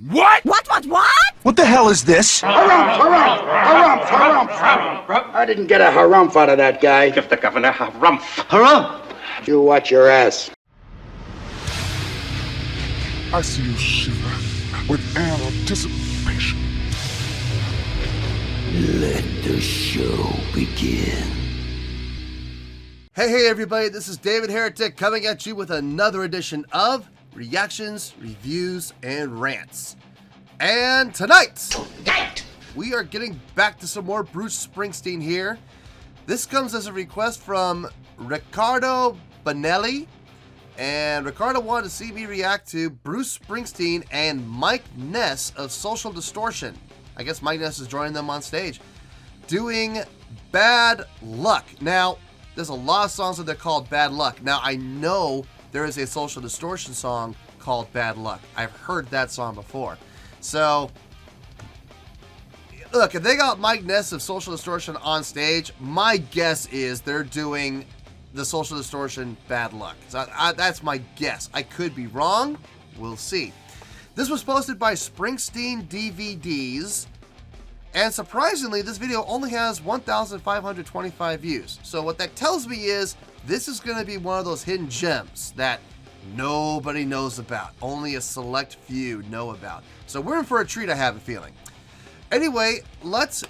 What? What? What the hell is this? Harumph. I didn't get a harumph out of that guy. Give the governor harumph. Harumph! You watch your ass. I see you shiver with anticipation. Let the show begin. Hey everybody, this is David Heretic coming at you with another edition of Reactions, Reviews, and Rants. And tonight, we are getting back to some more Bruce Springsteen here. This comes as a request from Ricardo Bonelli. And Ricardo wanted to see me react to Bruce Springsteen and Mike Ness of Social Distortion. I guess Mike Ness is joining them on stage, doing Bad Luck. Now, there's a lot of songs that they're called Bad Luck. Now, I know there is a Social Distortion song called Bad Luck. I've heard that song before. So, look, if they got Mike Ness of Social Distortion on stage, my guess is they're doing the Social Distortion Bad Luck. So that's my guess. I could be wrong. We'll see. This was posted by Springsteen DVDs. And surprisingly, this video only has 1,525 views. So what that tells me is this is going to be one of those hidden gems that nobody knows about. Only a select few know about. So we're in for a treat, I have a feeling. Anyway, let's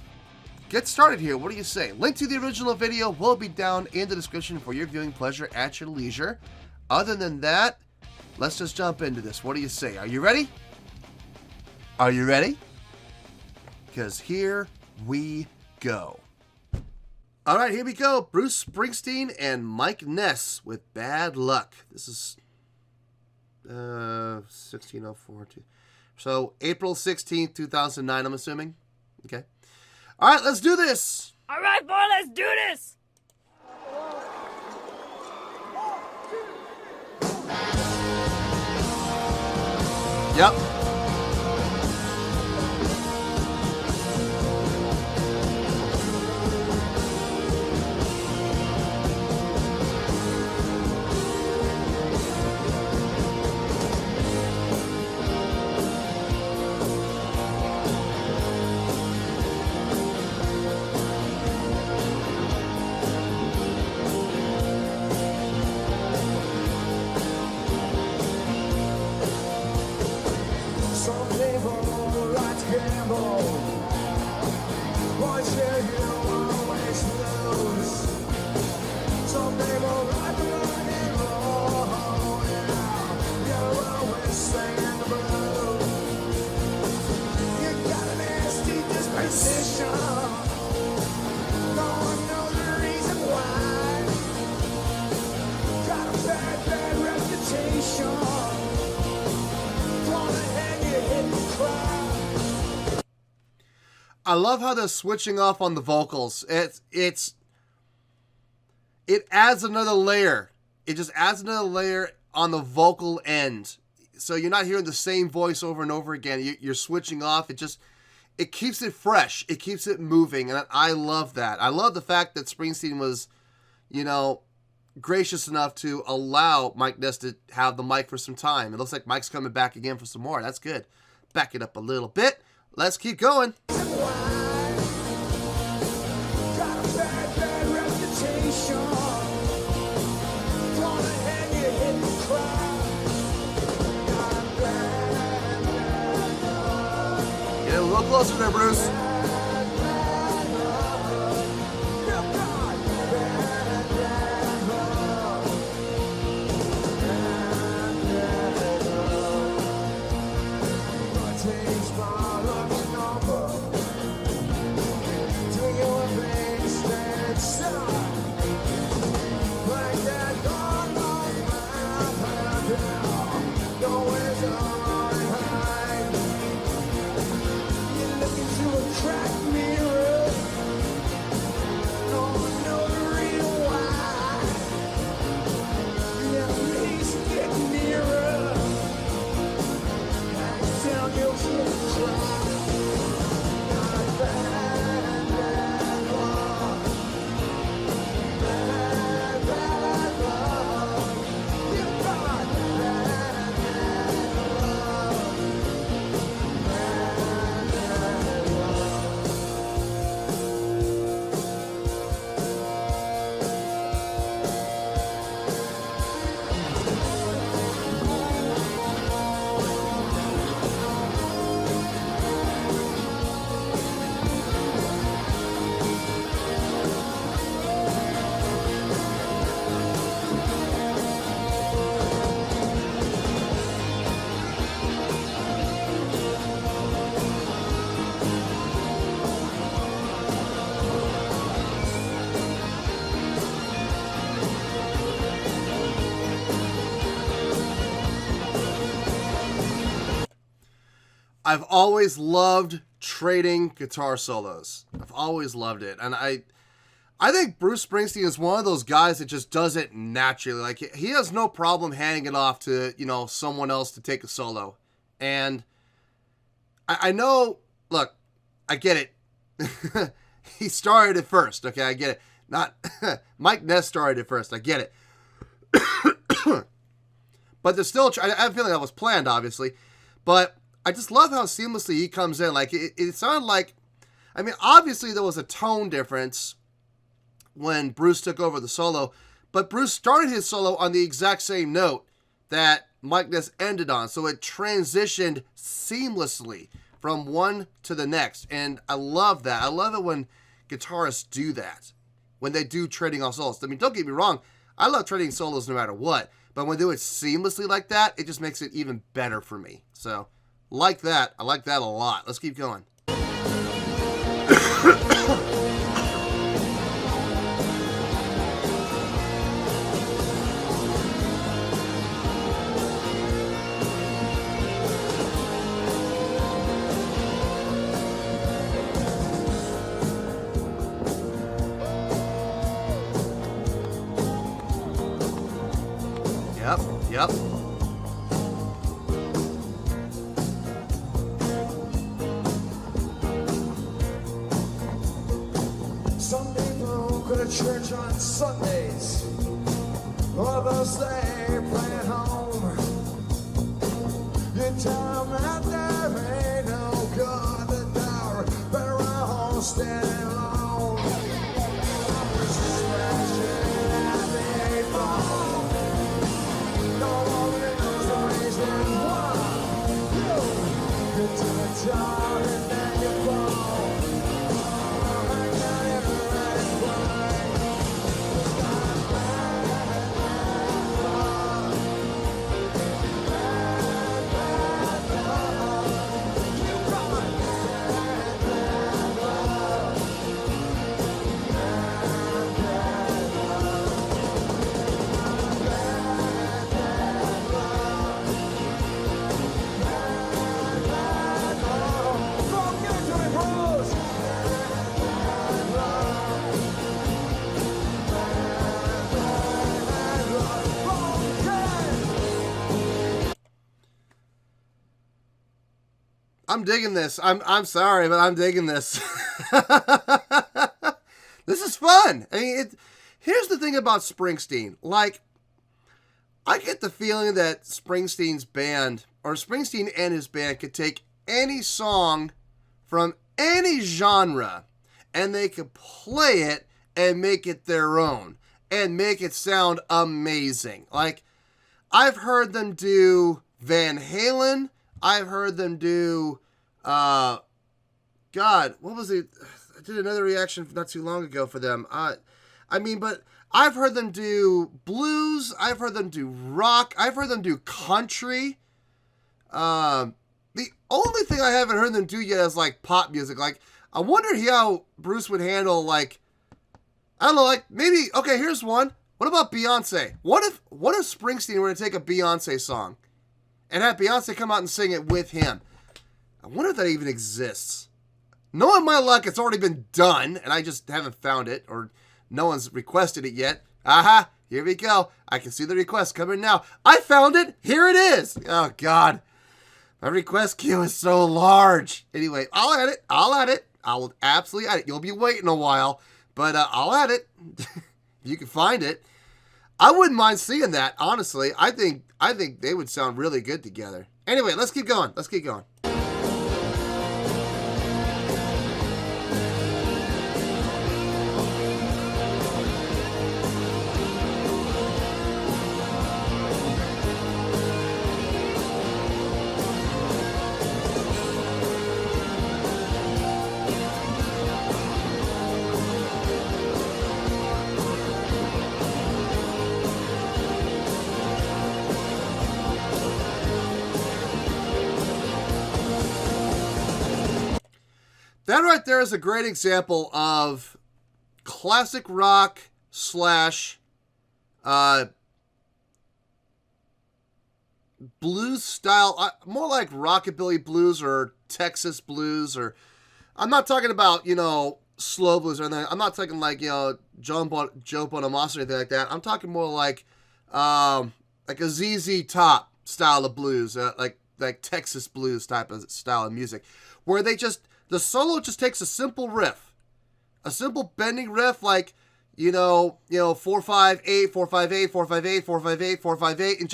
get started here. What do you say? Link to the original video will be down in the description for your viewing pleasure at your leisure. Other than that, let's just jump into this. What do you say? Are you ready? Are you ready? Because here we go. All right, here we go. Bruce Springsteen and Mike Ness with Bad Luck. This is 1604. So April 16th, 2009, I'm assuming. Okay. All right, let's do this. All right, boy, let's do this. Yep. I love how they're switching off on the vocals. It adds another layer. It just adds another layer on the vocal end. So you're not hearing the same voice over and over again. You're switching off. It keeps it fresh. It keeps it moving. And I love that. I love the fact that Springsteen was, gracious enough to allow Mike Ness to have the mic for some time. It looks like Mike's coming back again for some more. That's good. Back it up a little bit. Let's keep going. Get a little closer there, Bruce. I've always loved trading guitar solos. I've always loved it. And I think Bruce Springsteen is one of those guys that just does it naturally. Like, he has no problem handing it off to, someone else to take a solo. And I know, look, I get it. He started it first, okay? I get it. Not Mike Ness started it first. I get it. But there's still, I have a feeling that was planned, obviously. But I just love how seamlessly he comes in. Like, it sounded like, I mean, obviously there was a tone difference when Bruce took over the solo, but Bruce started his solo on the exact same note that Mike Ness ended on. So it transitioned seamlessly from one to the next. And I love that. I love it when guitarists do that, when they do trading off solos. I mean, don't get me wrong. I love trading solos no matter what. But when they do it seamlessly like that, it just makes it even better for me. So, like that. I like that a lot. Let's keep going. Yep. Some people go to church on Sundays, others they play at home. You tell them that there ain't no God, that they're better off standing alone. Always scratching at the eight ball. No one knows the reason why. You get to the top and then you fall. I'm digging this. I'm sorry, but I'm digging this. This is fun. I mean, here's the thing about Springsteen. Like, I get the feeling that Springsteen's band, or Springsteen and his band, could take any song from any genre and they could play it and make it their own and make it sound amazing. Like, I've heard them do Van Halen. I've heard them do, God, what was it? I did another reaction not too long ago for them. But I've heard them do blues. I've heard them do rock. I've heard them do country. The only thing I haven't heard them do yet is, like, pop music. Like, I wonder how Bruce would handle, like, I don't know, like, maybe, okay, here's one. What about Beyonce? What if Springsteen were to take a Beyonce song and have Beyonce come out and sing it with him? I wonder if that even exists. Knowing my luck, it's already been done, and I just haven't found it, or no one's requested it yet. Aha, here we go. I can see the request coming now. I found it. Here it is. Oh, God. My request queue is so large. Anyway, I'll add it. I will absolutely add it. You'll be waiting a while, but I'll add it. You can find it. I wouldn't mind seeing that, honestly. I think they would sound really good together. Anyway, let's keep going. That right there is a great example of classic rock / blues style, more like rockabilly blues or Texas blues, or I'm not talking about, slow blues or anything. I'm not talking like, Joe Bonamassa or anything like that. I'm talking more like a ZZ Top style of blues, like Texas blues type of style of music, where the solo just takes a simple riff, a simple bending riff, like, 4-5-8, 4-5-8, 4-5-8, 4-5-8, 4-5-8, and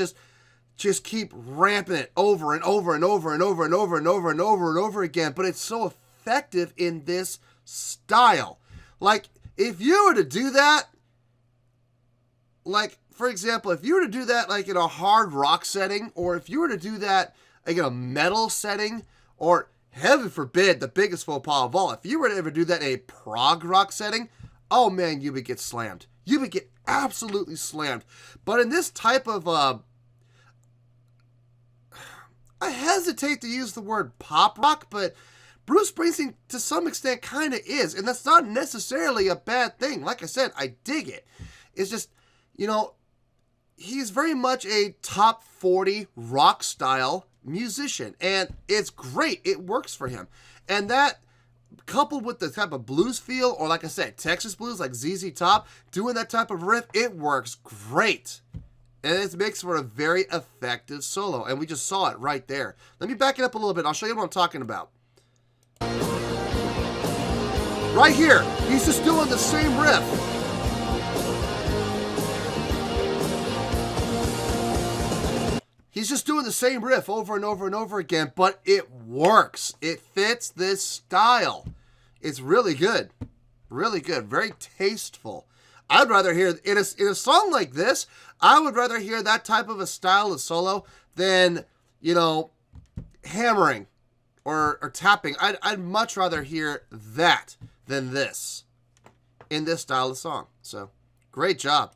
just keep ramping it over and over and over and over and over and over and over and over again. But it's so effective in this style. Like, if you were to do that, like, for example, if you were to do that like in a hard rock setting, or if you were to do that like in a metal setting, or heaven forbid, the biggest faux pas of all, if you were to ever do that in a prog rock setting, oh man, you would get slammed. You would get absolutely slammed. But in this type of, I hesitate to use the word pop rock, but Bruce Springsteen to some extent kind of is. And that's not necessarily a bad thing. Like I said, I dig it. It's just, he's very much a top 40 rock style musician. And it's great. It works for him. And that, coupled with the type of blues feel, or like I said, Texas blues, like ZZ Top, doing that type of riff, it works great. And it makes for a very effective solo. And we just saw it right there. Let me back it up a little bit. I'll show you what I'm talking about. Right here, he's just doing the same riff. He's just doing the same riff over and over and over again, but it works. It fits this style. It's really good. Really good. Very tasteful. I'd rather hear, in a song like this, I would rather hear that type of a style of solo than, hammering or tapping. I'd much rather hear that than this in this style of song. So, great job.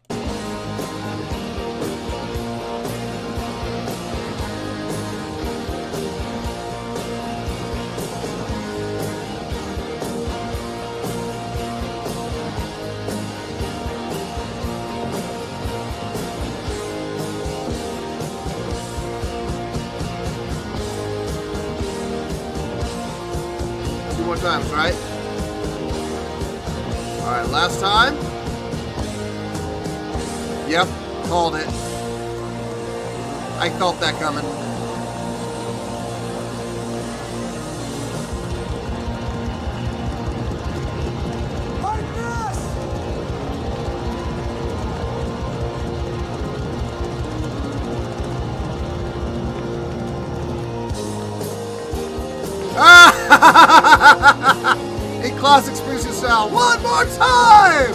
More times, right? All right, last time. Yep, called it. I felt that coming. Mike Ness! In classic Springsteen style, one more time!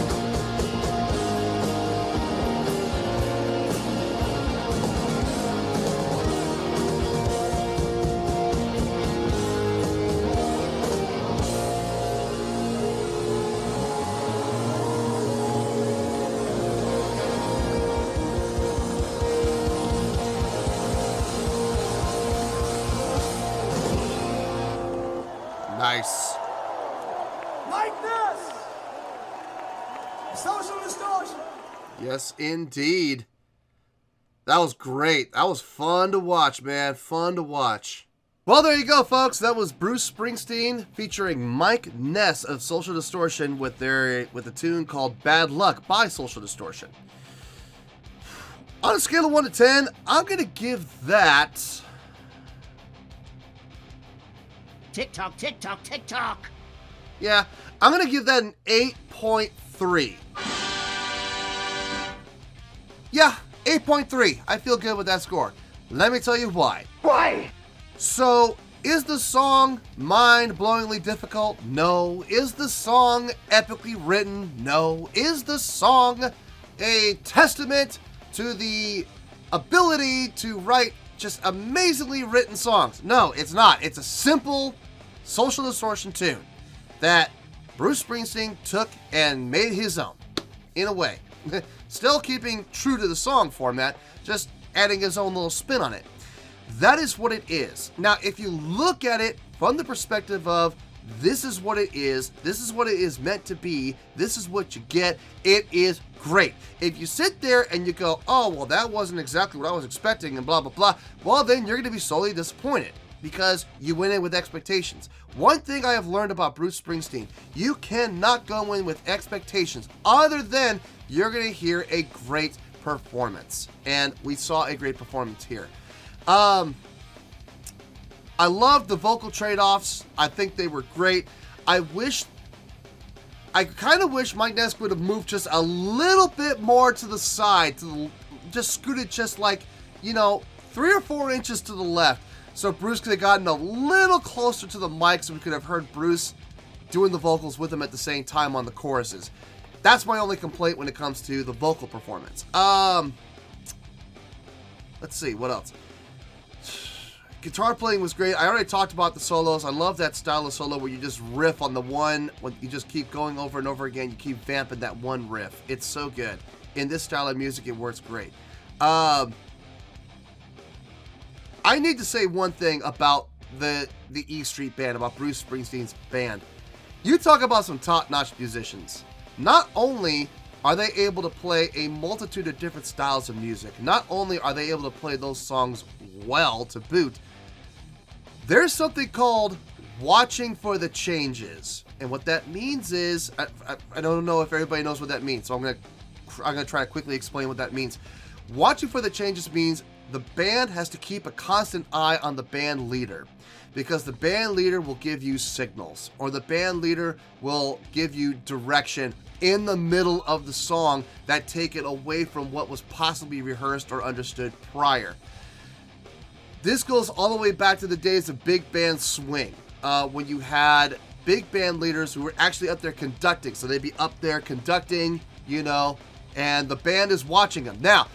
Nice. Mike Ness! Social Distortion! Yes, indeed. That was great. That was fun to watch, man. Fun to watch. Well, there you go, folks. That was Bruce Springsteen featuring Mike Ness of Social Distortion with a tune called Bad Luck by Social Distortion. On a scale of 1 to 10, I'm going to give that... Tick tock, tick tock, tick tock. Yeah, I'm going to give that an 8.3. Yeah, 8.3. I feel good with that score. Let me tell you why. Why? So, is the song mind-blowingly difficult? No. Is the song epically written? No. Is the song a testament to the ability to write just amazingly written songs? No, it's not. It's a simple Social Distortion tune that Bruce Springsteen took and made his own, in a way. Still keeping true to the song format, just adding his own little spin on it. That is what it is. Now, if you look at it from the perspective of This is what it is. This is what it is meant to be. This is what you get. It is great. If you sit there and you go, oh, well, that wasn't exactly what I was expecting and blah, blah, blah, well, then you're going to be sorely disappointed because you went in with expectations. One thing I have learned about Bruce Springsteen, you cannot go in with expectations other than you're going to hear a great performance. And we saw a great performance here. I love the vocal trade-offs. I think they were great. I kind of wish Mike Ness would have moved just a little bit more to the side, just scooted just like, 3 or 4 inches to the left. So Bruce could have gotten a little closer to the mic so we could have heard Bruce doing the vocals with him at the same time on the choruses. That's my only complaint when it comes to the vocal performance. Let's see, what else? Guitar playing was great. I already talked about the solos. I love that style of solo where you just riff on the one, when you just keep going over and over again. You keep vamping that one riff. It's so good. In this style of music, it works great. I need to say one thing about the E Street Band, about Bruce Springsteen's band. You talk about some top-notch musicians. Not only are they able to play a multitude of different styles of music, not only are they able to play those songs well to boot, there's something called watching for the changes. And what that means is, I don't know if everybody knows what that means, so I'm gonna try to quickly explain what that means. Watching for the changes means the band has to keep a constant eye on the band leader, because the band leader will give you signals, or the band leader will give you direction in the middle of the song that take it away from what was possibly rehearsed or understood prior. This goes all the way back to the days of big band swing, when you had big band leaders who were actually up there conducting. So they'd be up there conducting, and the band is watching them. Now,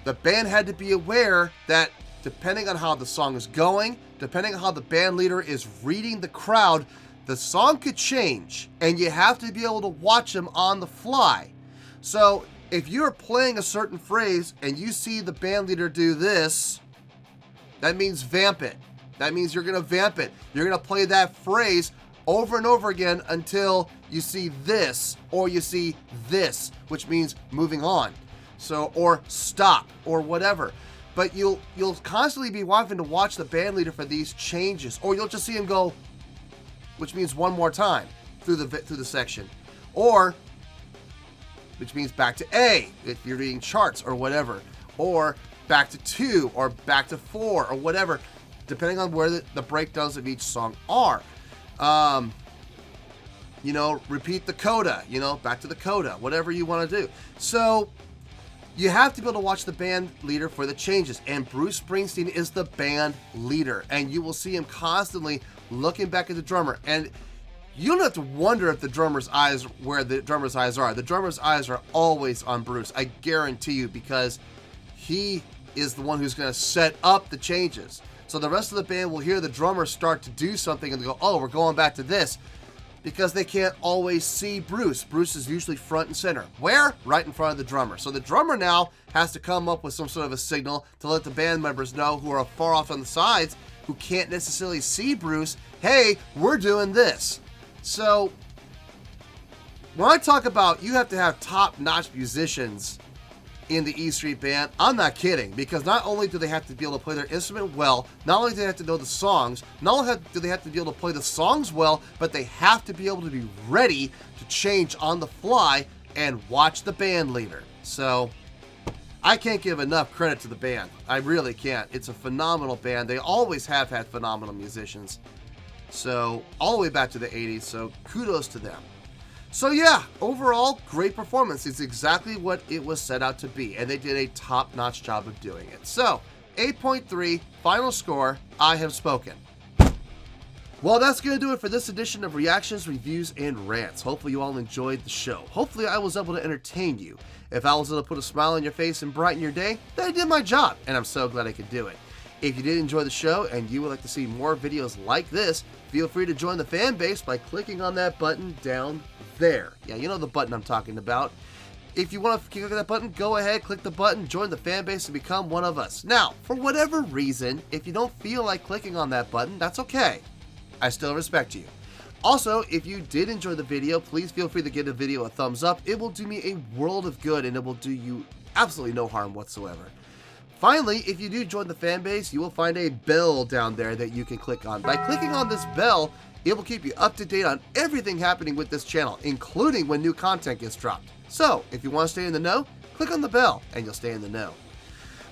the band had to be aware that depending on how the song is going, depending on how the band leader is reading the crowd, the song could change, and you have to be able to watch them on the fly. So if you're playing a certain phrase and you see the band leader do this, that means vamp it. That means you're going to vamp it. You're going to play that phrase over and over again until you see this, or you see this, which means moving on. So, or stop, or whatever. But you'll constantly be wanting to watch the band leader for these changes, or you'll just see him go, which means one more time through the section, or which means back to A if you're reading charts or whatever, or back to 2 or back to 4 or whatever, depending on where the breakdowns of each song are. Repeat the coda, back to the coda, whatever you want to do. So you have to be able to watch the band leader for the changes, and Bruce Springsteen is the band leader, and you will see him constantly looking back at the drummer, and you don't have to wonder if the drummer's eyes, where the drummer's eyes are. The drummer's eyes are always on Bruce, I guarantee you, because he is the one who's going to set up the changes. So the rest of the band will hear the drummer start to do something and they go, oh, we're going back to this, because they can't always see Bruce. Bruce is usually front and center. Where? Right in front of the drummer. So the drummer now has to come up with some sort of a signal to let the band members know who are far off on the sides, who can't necessarily see Bruce, hey, we're doing this. So when I talk about you have to have top-notch musicians in the E Street Band, I'm not kidding, because not only do they have to be able to play their instrument well, not only do they have to know the songs, not only do they have to be able to play the songs well, but they have to be able to be ready to change on the fly and watch the band leader. So I can't give enough credit to the band. I really can't. It's a phenomenal band. They always have had phenomenal musicians. So all the way back to the 80s, so kudos to them. So yeah, overall, great performance. It's exactly what it was set out to be, and they did a top-notch job of doing it. So, 8.3, final score, I have spoken. Well, that's going to do it for this edition of Reactions, Reviews, and Rants. Hopefully you all enjoyed the show. Hopefully I was able to entertain you. If I was able to put a smile on your face and brighten your day, then I did my job, and I'm so glad I could do it. If you did enjoy the show and you would like to see more videos like this, feel free to join the fan base by clicking on that button down there. Yeah, you know the button I'm talking about. If you want to click that button, go ahead, click the button, join the fan base, and become one of us. Now, for whatever reason, if you don't feel like clicking on that button, that's okay. I still respect you. Also, if you did enjoy the video, please feel free to give the video a thumbs up. It will do me a world of good, and it will do you absolutely no harm whatsoever. Finally, if you do join the fan base, you will find a bell down there that you can click on. By clicking on this bell, it will keep you up to date on everything happening with this channel, including when new content gets dropped. So, if you want to stay in the know, click on the bell, and you'll stay in the know.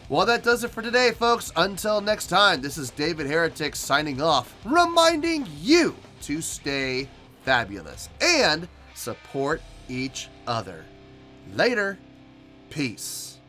Well, that does it for today, folks. Until next time, this is David Heretic signing off, reminding you to stay fabulous and support each other. Later. Peace.